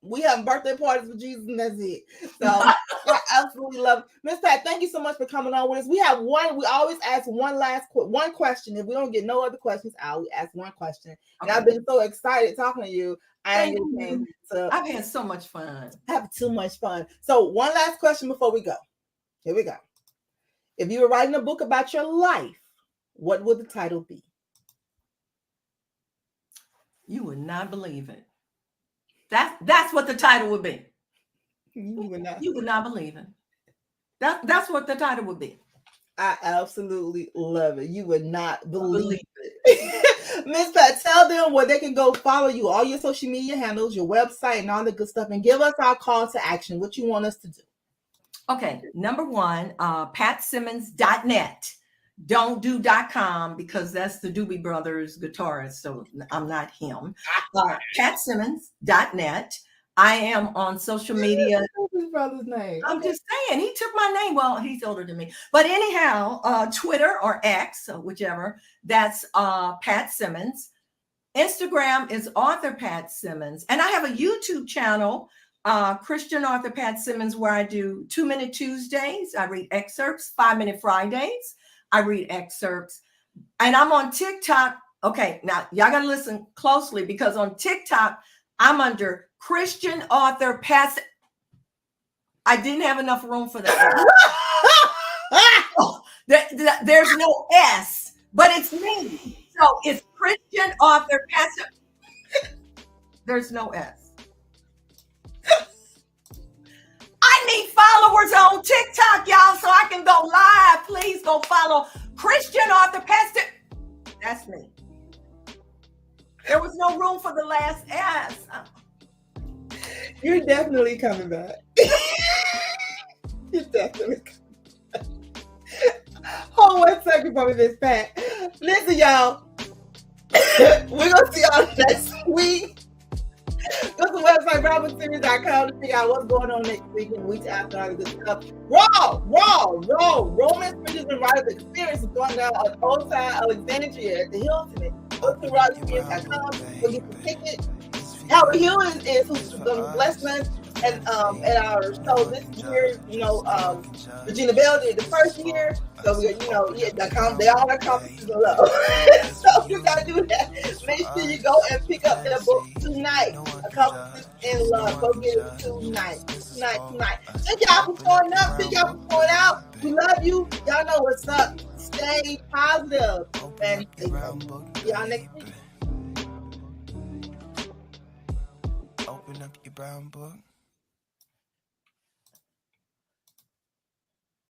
We having birthday parties for Jesus, and that's it. So I absolutely love it. Miss Pat, thank you so much for coming on with us. We always ask one question. If we don't get no other questions out, we ask one question. And I've been so excited talking to you. I've had so much fun. Have too much fun. So one last question before we go. Here we go. If you were writing a book about your life, what would the title be? You would not believe it. That's what the title would be. You would not believe it. That's what the title would be. I absolutely love it. You would not believe it. Miss Pat, tell them where they can go follow you, all your social media handles, your website, and all the good stuff, and give us our call to action, what you want us to do. Okay, number one, patsimmons.net. Don't do .com because that's the Doobie Brothers guitarist, so I'm not him. patsimmons.net. I am on social media. His brother's name. I'm just saying, he took my name. Well, he's older than me. But anyhow, Twitter or X, whichever, that's Pat Simmons. Instagram is author Pat Simmons. And I have a YouTube channel, Christian author Pat Simmons, where I do 2-Minute Tuesdays. I read excerpts, 5-Minute Fridays. I read excerpts. And I'm on TikTok. Okay, now y'all got to listen closely because on TikTok, I'm under Christian author Pat. I didn't have enough room for that. There's no S, but it's me. So it's Christian author Pat. There's no S. I need followers on TikTok, y'all, so I can go live. Please go follow Christian author Pastor. That's me. There was no room for the last S. You're definitely coming back. You're definitely coming back. Hold 1 second for me, Miss Pat. Listen, y'all. We're going to see y'all next week. Go to the website, brownbookseries.com to figure out what's going on next week and weeks after all the good stuff. Raw. Romance, Bridges, and Writers Experience is going down on Old Side Alexandria at the Hilton. Go to rawexperience.com. Go get the ticket. Howard Hill is who's going to bless us at our show this year. Regina Bell did the first year, so they all are conferences are low. So you gotta do that. Make sure you go and pick up their book tonight. Accomplishments in Love. Go get it tonight. Thank y'all for pouring up. Thank y'all for pouring out. We love you. Y'all know what's up. Stay positive and stay positive. See y'all next week. Open up your brown book.